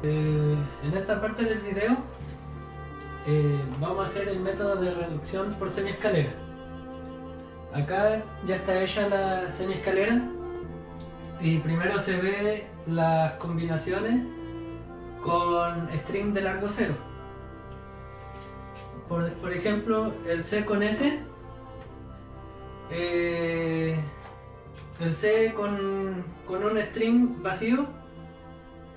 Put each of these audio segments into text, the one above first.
En esta parte del video vamos a hacer el método de reducción por semiescalera. Acá ya está hecha la semiescalera y primero se ve las combinaciones con string de largo cero. Por ejemplo, el C con S, el C con un string vacío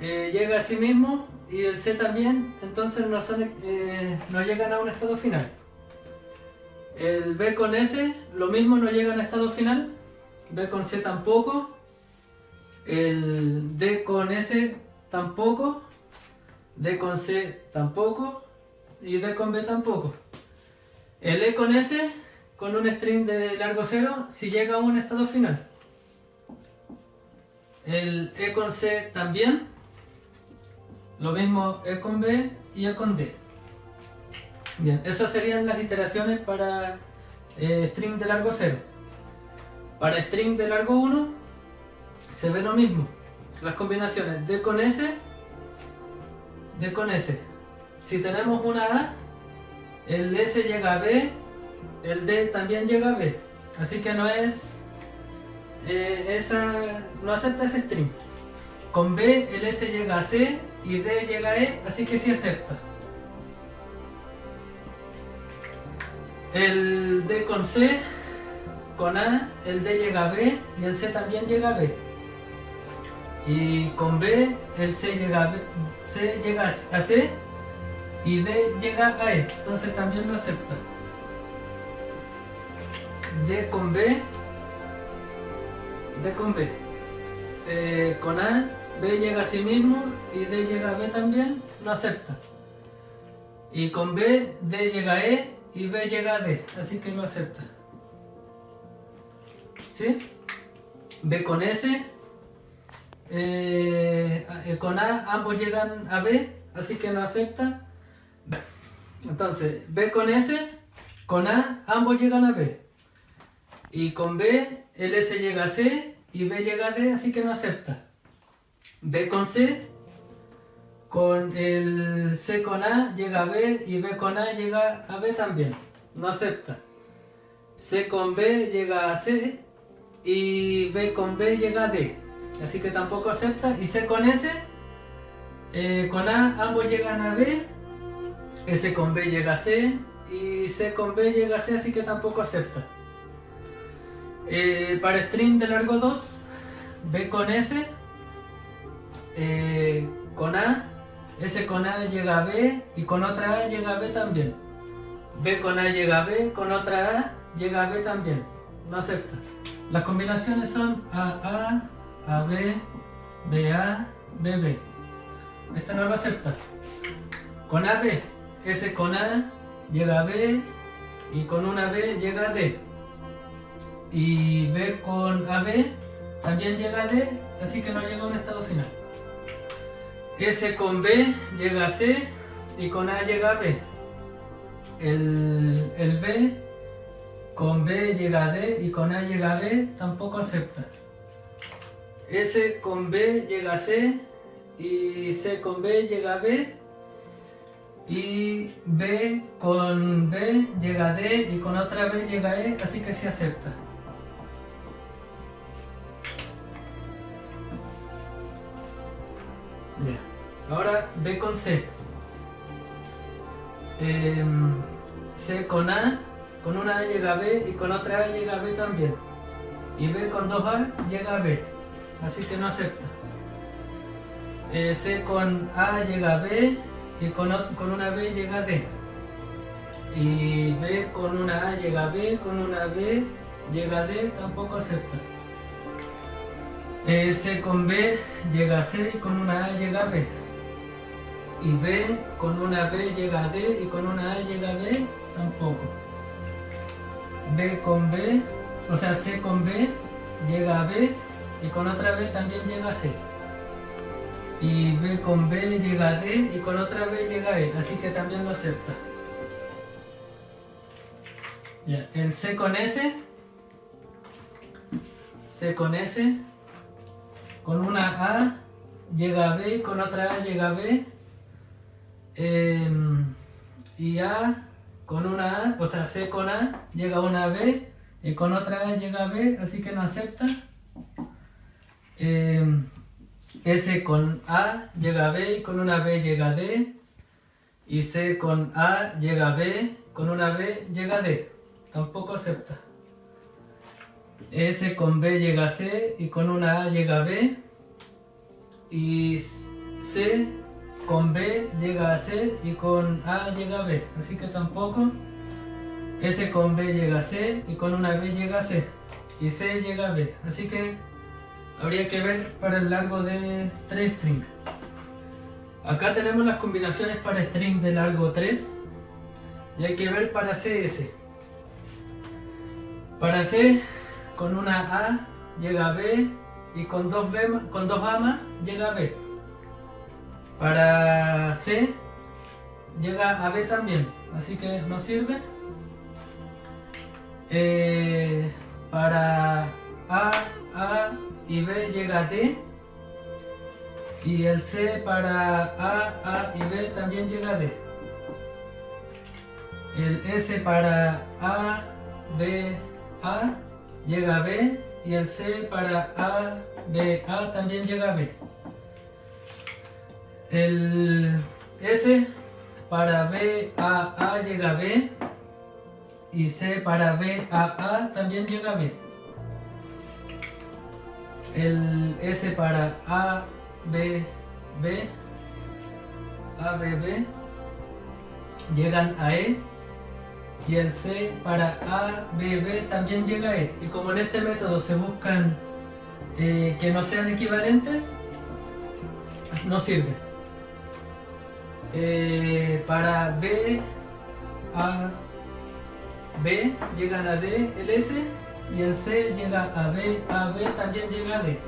llega a sí mismo y el C también, entonces no llegan a un estado final. El B con S, lo mismo, no llegan a estado final. B con C tampoco. El D con S tampoco. D con C tampoco. Y D con B tampoco. El E con S, con un string de largo cero, si llega a un estado final. El E con C también. Lo mismo E con B y E con D. Bien, esas serían las iteraciones para string de largo 0. Para string de largo 1 se ve lo mismo. Las combinaciones D con S, D con S. Si tenemos una A, el S llega a B, el D también llega a B. Así que no es no acepta ese string. Con B el S llega a C y D llega a E, así que sí acepta. El D con C, con A, el D llega a B y el C también llega a B. Y con B, el C llega a B, C llega a C y D llega a E, entonces también lo acepta. D con B, D con B. Con A, B llega a sí mismo y D llega a B también, lo acepta. Y con B, D llega a E y B llega a D, así que lo acepta. ¿Sí? B con S, con A ambos llegan a B, así que no acepta. Entonces, B con S, con A ambos llegan a B. Y con B, el S llega a C y B llega a D, así que no acepta. B con C, con el C con A llega a B y B con A llega a B también, no acepta. C con B llega a C y B con B llega a D, así que tampoco acepta. Y C con S, con A ambos llegan a B, S con B llega a C y C con B llega a C, así que tampoco acepta. Para string de largo 2, B con S, con A, S con A llega a B y con otra A llega a B también. B con A llega a B, con otra A llega a B también, no acepta. Las combinaciones son AA, AB, BA, BB. Este no lo acepta. Con AB, S con A llega a B y con una B llega a D. Y B con AB también llega a D, así que no llega a un estado final. S con B llega a C y con A llega a B. El B con B llega a D y con A llega a B, tampoco acepta. S con B llega a C y C con B llega a B. Y B con B llega a D y con otra B llega a E, así que sí acepta. Bien. Ahora B con C. C con A, con una A llega a B y con otra A llega a B también. Y B con dos A llega a B, así que no acepta. C con A llega a B y con una B llega a D. Y B con una A llega a B, con una B llega a D, tampoco acepta. C con B llega a C y con una A llega a B. Y B con una B llega a D y con una A llega a B, tampoco. B con B, o sea, C con B llega a B y con otra B también llega a C. Y B con B llega a D y con otra B llega a E, así que también lo acepta. Ya, el C con S, con una A llega a B, con otra A llega a B, y A con una A, o sea C con A llega a una B, y con otra A llega a B, así que no acepta. S con A llega a B y con una B llega a D, y C con A llega a B, con una B llega a D, tampoco acepta. S con B llega a C y con una A llega a B, y C con B llega a C y con A llega a B, así que tampoco. S con B llega a C y con una B llega a C, y C llega a B, así que habría que ver para el largo de 3 string. Acá tenemos las combinaciones para string de largo 3 y hay que ver para CS. Para C, con una A llega a B y con dos A más llega a B. Para C llega a B también, así que no sirve. Para A y B llega a D, y el C para A y B también llega a D. El S para A, B, A llega a B, y el C para A, B, A también llega a B. El S para B, A llega a B, y C para B, A también llega a B. El S para A, B, B, B llegan a E, y el C para A, B, B también llega a E. Y como en este método se buscan que no sean equivalentes, no sirve. Para B, A, B llegan a D el S, y el C llega a B también llega a D.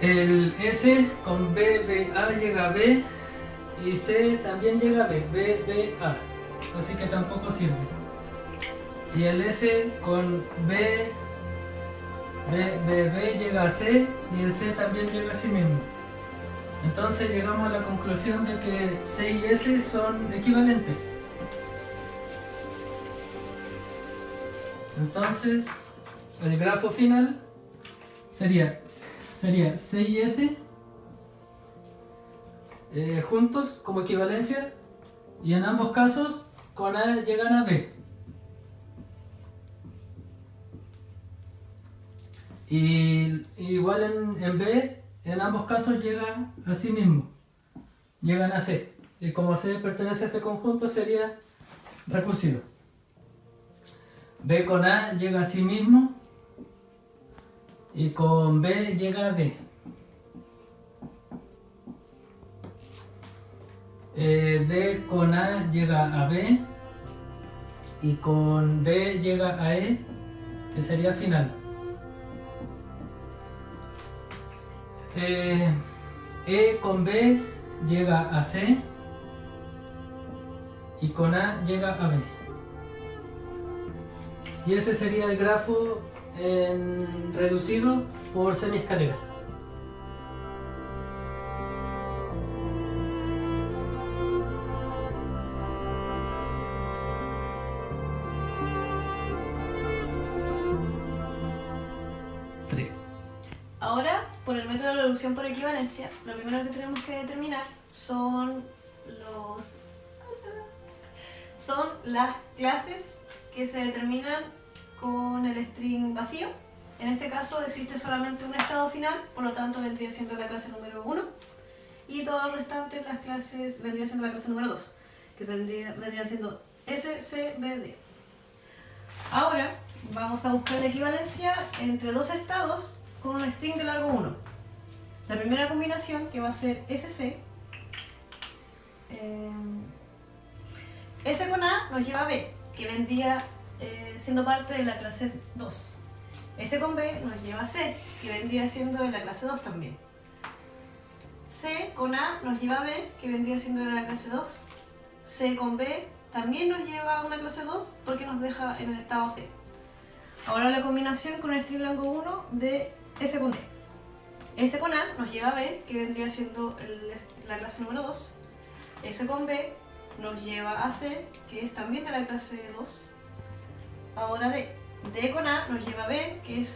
El S con B, A llega a B, y C también llega a B, A, así que tampoco sirve. Y el S con B, llega a C, y el C también llega a sí mismo. Entonces llegamos a la conclusión de que C y S son equivalentes. Entonces el grafo final sería C y S juntos como equivalencia, y en ambos casos con A llegan a B. Y igual en B, en ambos casos llega a sí mismo, llegan a C. Y como C pertenece a ese conjunto, sería recursivo. B con A llega a sí mismo, y con B llega a D. D con A llega a B, y con B llega a E, que sería final. E con B llega a C, y con A llega a B. Y ese sería el grafo reducido por semiescalera. Ahora, por el método de reducción por equivalencia, lo primero que tenemos que determinar son las clases que se determinan con el string vacío. En este caso existe solamente un estado final, por lo tanto vendría siendo la clase número 1, y todo el restante las clases vendría siendo la clase número 2, que vendría siendo S, C, B, D. Ahora vamos a buscar la equivalencia entre dos estados con un string de largo 1. La primera combinación, que va a ser SC, S con A nos lleva a B, que vendría siendo parte de la clase 2. S con B nos lleva a C, que vendría siendo de la clase 2 también. C con A nos lleva a B, que vendría siendo de la clase 2. C con B también nos lleva a una clase 2 porque nos deja en el estado C. Ahora la combinación con el string largo 1 de S con D. S con A nos lleva a B, que vendría siendo la clase número 2. S con B nos lleva a C, que es también de la clase 2. Ahora D. D con A nos lleva a B, que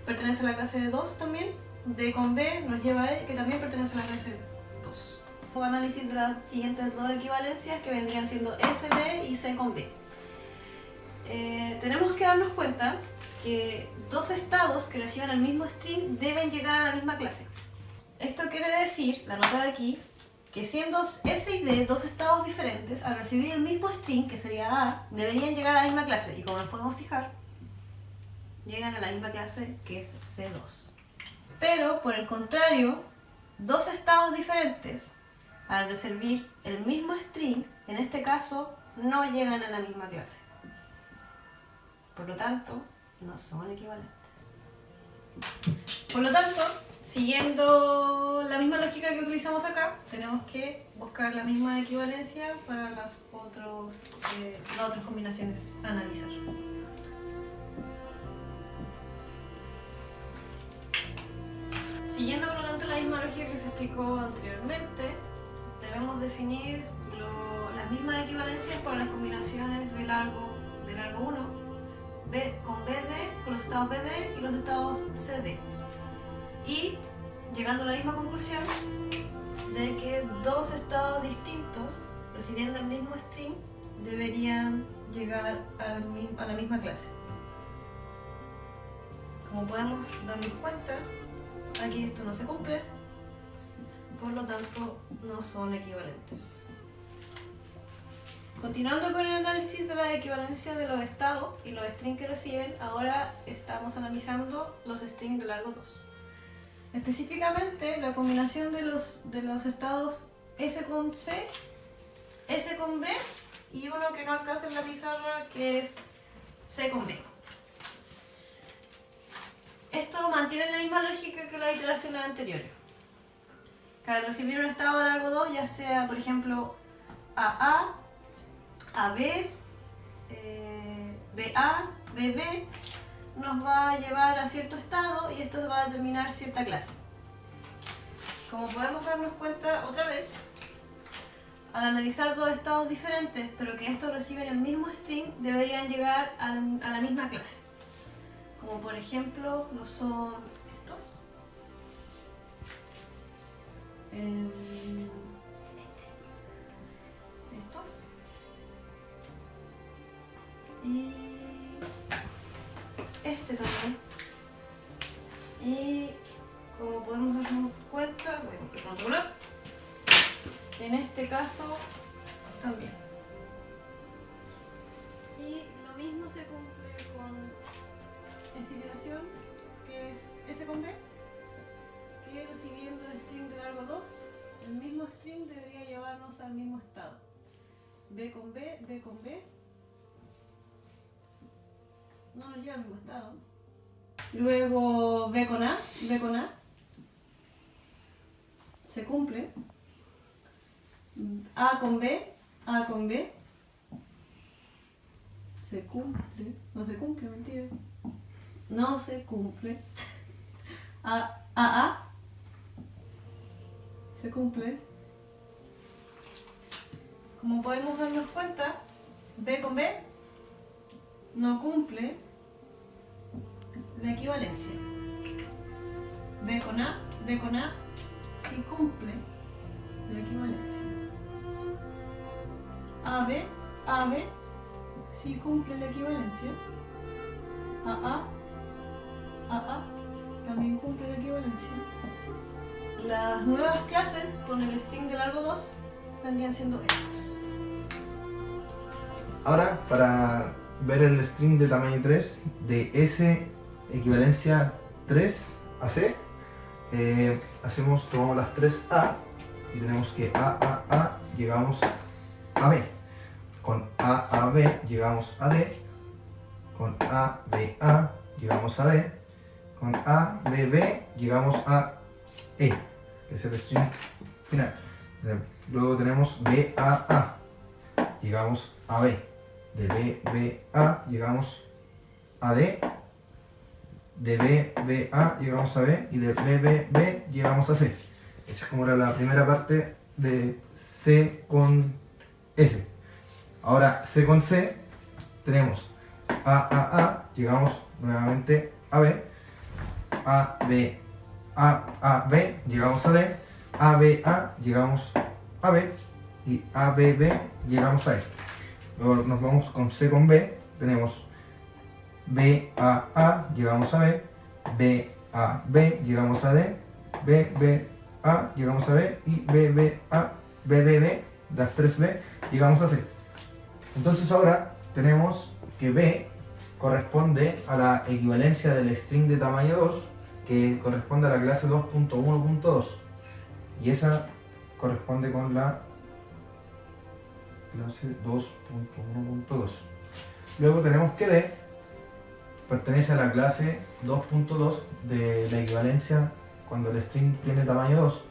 pertenece a la clase 2 también. D con B nos lleva a E, que también pertenece a la clase 2. Análisis de las siguientes dos equivalencias, que vendrían siendo S, D y C con B. Tenemos que darnos cuenta que dos estados que reciban el mismo string deben llegar a la misma clase. Esto quiere decir, la nota de aquí, que siendo S y D dos estados diferentes, al recibir el mismo string, que sería A, deberían llegar a la misma clase. Y como nos podemos fijar, llegan a la misma clase, que es C2. Pero, por el contrario, dos estados diferentes, al recibir el mismo string, en este caso, no llegan a la misma clase. Por lo tanto, no son equivalentes. Por lo tanto, siguiendo la misma lógica que utilizamos acá, tenemos que buscar la misma equivalencia para las otras combinaciones a analizar. Siguiendo por lo tanto la misma lógica que se explicó anteriormente, debemos definir las mismas equivalencias para las combinaciones de largo 1, con BD, con los estados BD y los estados CD. Y llegando a la misma conclusión de que dos estados distintos recibiendo el mismo string deberían llegar a la misma clase. Como podemos darnos cuenta, aquí esto no se cumple, por lo tanto no son equivalentes. Continuando con el análisis de la equivalencia de los estados y los strings que reciben, ahora estamos analizando los strings de largo 2. Específicamente la combinación de los estados S con C, S con B y uno que no alcanza en la pizarra, que es C con B. Esto mantiene la misma lógica que las iteraciones anteriores. Al recibir un estado de largo 2, ya sea por ejemplo AA, AB, BA, BB, nos va a llevar a cierto estado y esto va a determinar cierta clase. Como podemos darnos cuenta otra vez, al analizar dos estados diferentes, pero que estos reciben el mismo string, deberían llegar a la misma clase. Como por ejemplo lo son estos. Estos. Y este también. Y como podemos darnos cuenta, voy a comprar un regular. En este caso también. Y lo mismo se cumple con esta iteración, que es S con B, que recibiendo el string de largo 2, el mismo string debería llevarnos al mismo estado. B con B, B con B, no nos lleva al mismo estado. Luego B con A, B con A, se cumple. A con B, A con B, se cumple, no se cumple, mentira. No se cumple. A, se cumple. Como podemos darnos cuenta, B con B no cumple la equivalencia. B con A sí cumple la equivalencia. AB sí cumple la equivalencia. AA también cumple la equivalencia. Las nuevas clases con el string de largo 2 vendrían siendo estas. Ahora, para ver el string de tamaño 3 de S equivalencia 3 a C, tomamos las 3A y tenemos que A llegamos a B. Con A B llegamos a D. Con A llegamos a B. Con A B llegamos a E, que es el string final. Luego tenemos BA, llegamos a B. De BA llegamos a D. de B, B, A llegamos a B y de B, B, B llegamos a C. Esa es como era la primera parte de C con S. Ahora C con C tenemos A, llegamos nuevamente a B, A, B, A, B, llegamos a D, A, B, A, llegamos a B y A, B, B, llegamos a E. Luego nos vamos con C con B, tenemos B, A, llegamos a B, B, A, B, llegamos a D, B, B, A, llegamos a B y B, B, A, B, B, B, las 3 B, llegamos a C. Entonces ahora tenemos que B corresponde a la equivalencia del string de tamaño 2, que corresponde a la clase 2.1.2 y esa corresponde con la clase 2.1.2. Luego tenemos que D pertenece a la clase 2.2 de la equivalencia cuando el string tiene tamaño 2.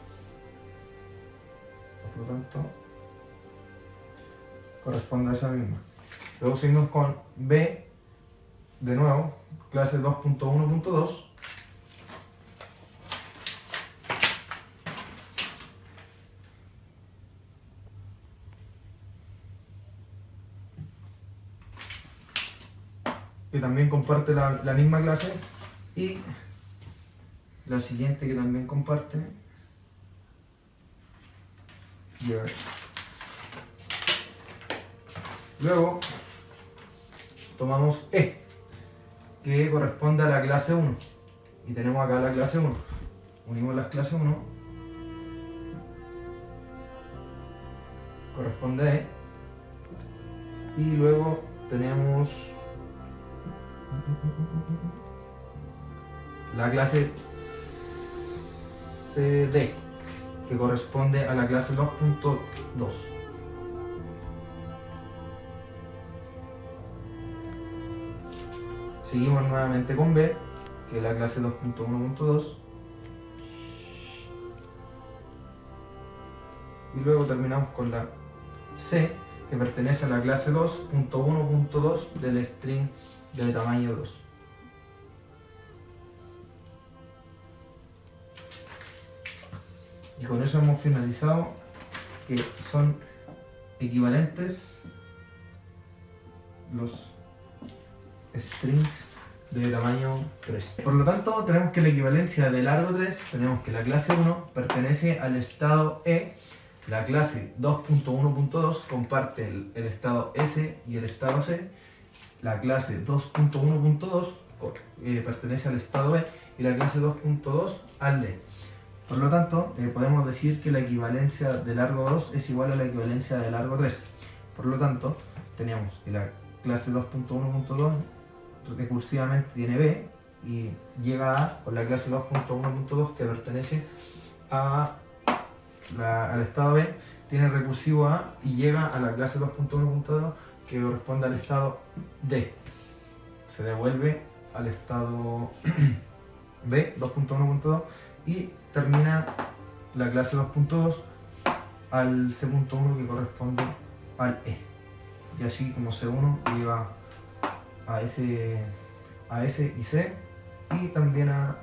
Por lo tanto, corresponde a esa misma. Luego seguimos con B, de nuevo, clase 2.1.2. Que también comparte la misma clase, y la siguiente que también comparte lleva. Luego tomamos E, que corresponde a la clase 1, y tenemos acá la clase 1. Unimos las clases 1, corresponde a E, y luego tenemos la clase CD, que corresponde a la clase 2.2. Seguimos nuevamente con B, que es la clase 2.1.2. Y luego terminamos con la C, que pertenece a la clase 2.1.2 del string de tamaño 2. Y con eso hemos finalizado que son equivalentes los strings de tamaño 3. Por lo tanto, tenemos que la equivalencia de largo 3, tenemos que la clase 1 pertenece al estado E, la clase 2.1.2 comparte el estado S y el estado C, la clase 2.1.2 pertenece al estado B y la clase 2.2 al D. Por lo tanto, podemos decir que la equivalencia de largo 2 es igual a la equivalencia de largo 3. Por lo tanto, tenemos que la clase 2.1.2 recursivamente tiene B y llega a con la clase 2.1.2 que pertenece al estado B, tiene recursivo A y llega a la clase 2.1.2 que corresponde al estado D. Se devuelve al estado B, 2.1.2, y termina la clase 2.2 al C.1 que corresponde al E. Y así como C1 llega a S y C, y también a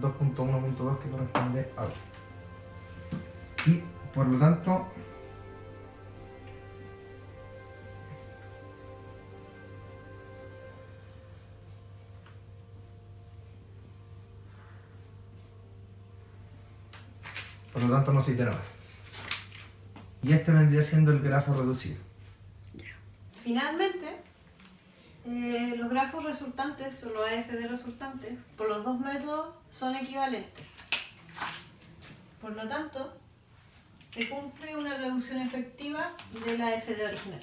2.1.2 que corresponde a B. Y por lo tanto, no se itera más. Y este vendría siendo el grafo reducido. Finalmente, los grafos resultantes o los AFD resultantes por los dos métodos son equivalentes. Por lo tanto, se cumple una reducción efectiva de la AFD original.